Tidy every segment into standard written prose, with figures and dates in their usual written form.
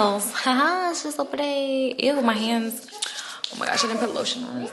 Haha, it's just a day. Ew, my hands. Oh my gosh, I didn't put lotion on it.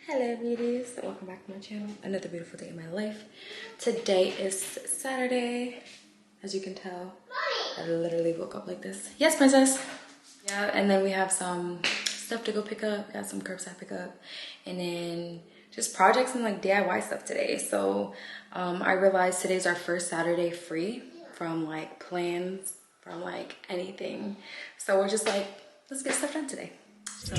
Hello beauties, welcome back to my channel. Another beautiful day in my life. Today is Saturday. As you can tell, I literally woke up like this. Yes, princess. Yeah, and then we have some stuff to go pick up. Got some curbside pickup, and then just projects and like DIY stuff today. So I realized today's our first Saturday free from like plans, from like anything. So we're just like, let's get stuff done today. So.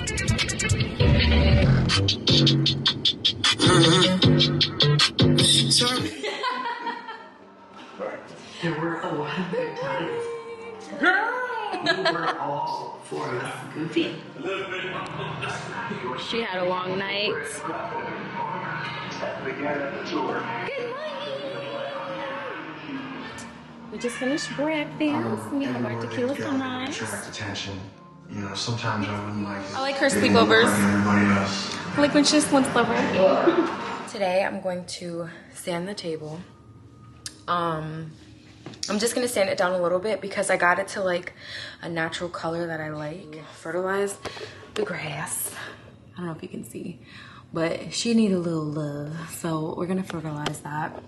There were a lot of good times. We were all for us goofy. She had a long night. Good morning. We just finished breakfast. We have our tequila sunrise. Attention. You know, sometimes I wouldn't like it. I like her sleepovers. I like when she sleeps over. Today I'm going to sand the table. I'm just gonna sand it down a little bit because I got it to like a natural color that I like. Fertilize the grass. I don't know if you can see, but she needs a little love. So we're gonna fertilize that.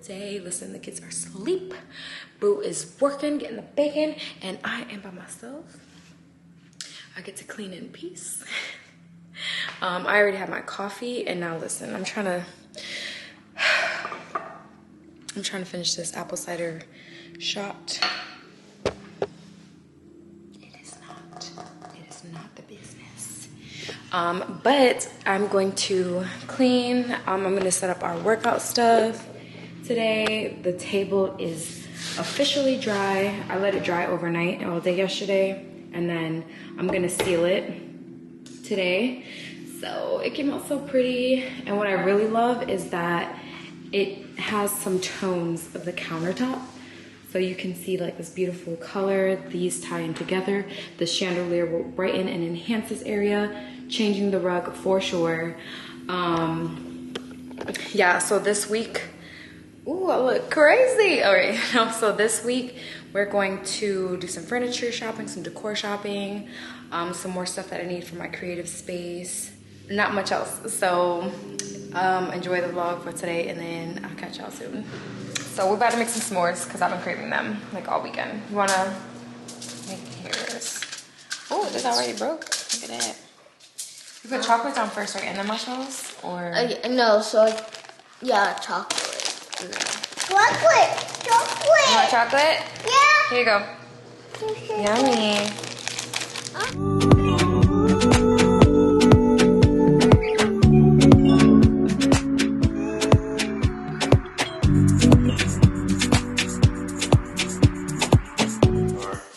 Day. Listen, the kids are asleep. Boo is working, getting the bacon, and I am by myself. I get to clean in peace. I already have my coffee, and now listen, I'm trying to finish this apple cider shot. It is not the business. But I'm going to clean. I'm gonna set up our workout stuff. Today, the table is officially dry. I let it dry overnight all day yesterday, and then I'm gonna seal it today. So it came out so pretty, and what I really love is that it has some tones of the countertop. So you can see like this beautiful color, these tie in together. The chandelier will brighten and enhance this area, changing the rug for sure. Yeah, so this week, ooh, I look crazy. All right, so this week we're going to do some furniture shopping, some decor shopping, some more stuff that I need for my creative space. Not much else. So enjoy the vlog for today, and then I'll catch y'all soon. So we're about to make some s'mores because I've been craving them like all weekend. You wanna make yours? Oh, this already broke. Look at that. You put chocolates on first, right, and then marshmallows, or? No, so yeah, chocolate. Chocolate! Chocolate! You want chocolate? Yeah! Here you go. Yummy.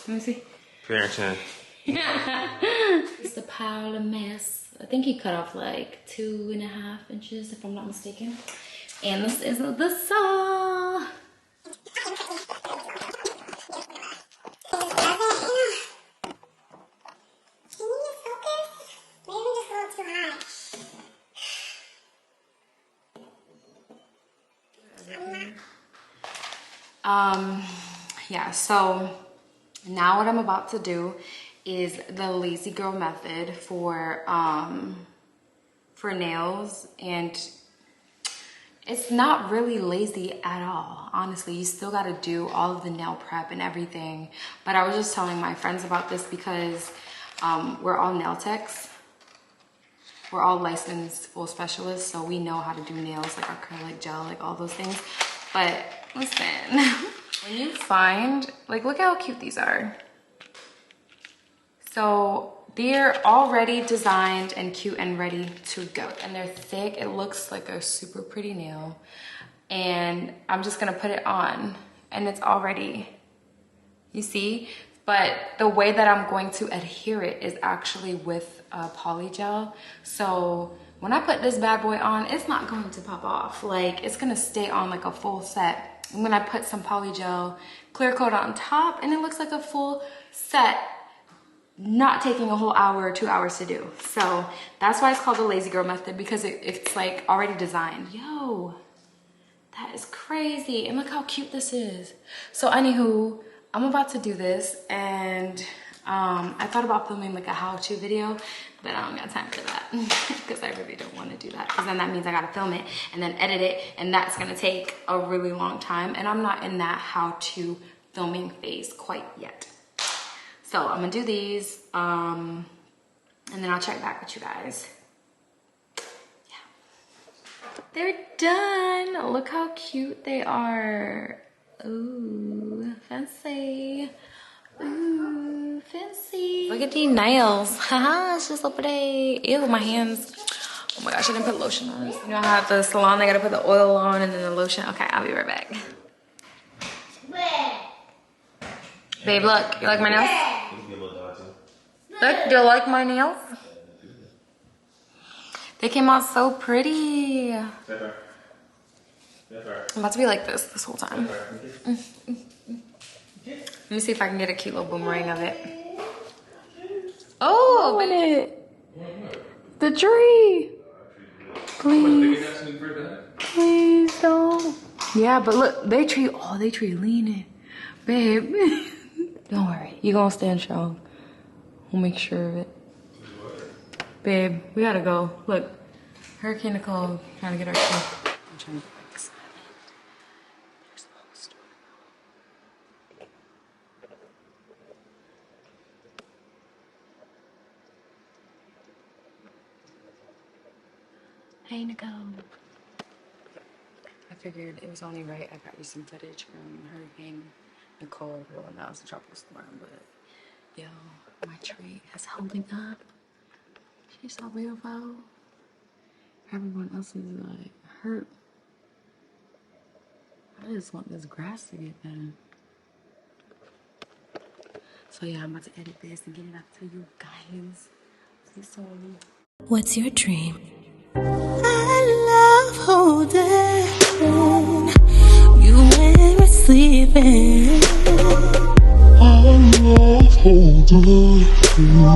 Let me see. Parenting. It's a pile of mess. I think he cut off like 2.5 inches, if I'm not mistaken. And this is the saw. Yeah, so now what I'm about to do is the lazy girl method for nails, and it's not really lazy at all. Honestly, you still got to do all of the nail prep and everything. But I was just telling my friends about this because we're all nail techs. We're all licensed full specialists, so we know how to do nails, like acrylic gel, like all those things. But listen, when you find, like, look how cute these are. So they're already designed and cute and ready to go. And they're thick. It looks like a super pretty nail. And I'm just gonna put it on and it's already, you see? But the way that I'm going to adhere it is actually with poly gel. So when I put this bad boy on, it's not going to pop off. Like, it's gonna stay on like a full set. And when I put some poly gel clear coat on top, and it looks like a full set, not taking a whole hour or 2 hours to do. So that's why it's called the lazy girl method, because it's like already designed. Yo, that is crazy. And look how cute this is. So anywho, I'm about to do this, and I thought about filming like a how-to video, but I don't got time for that because I really don't want to do that, because then that means I gotta film it and then edit it, and that's gonna take a really long time, and I'm not in that how-to filming phase quite yet. So I'm gonna do these, and then I'll check back with you guys. Yeah, they're done. Look how cute they are. Ooh, fancy. Ooh, fancy. Look at these nails. Haha, it's just so pretty. Ew, my hands. Oh my gosh, I didn't put lotion on this. You know, I have the salon, I gotta put the oil on and then the lotion. Okay, I'll be right back. Babe, look, you like my nails? Look, do you like my nails? They came out so pretty. I'm about to be like this whole time. Let me see if I can get a cute little boomerang of it. Oh, but the tree. Please. Please don't. Yeah, but look, they tree leaning. Babe, don't worry. You're gonna stand strong. We'll make sure of it. Babe, we gotta go. Look, Hurricane Nicole trying to get our tree. I'm trying to get excited. There's the whole story. Hey, Nicole. I figured it was only right I got you some footage from Hurricane Nicole. Well, that was a tropical storm, but yo, my tree is holding up. She's so beautiful. Everyone else is like hurt. I just want this grass to get better. So yeah, I'm about to edit this and get it up to you guys. See you soon. What's your dream? I love holding you when we're sleeping. I love holding you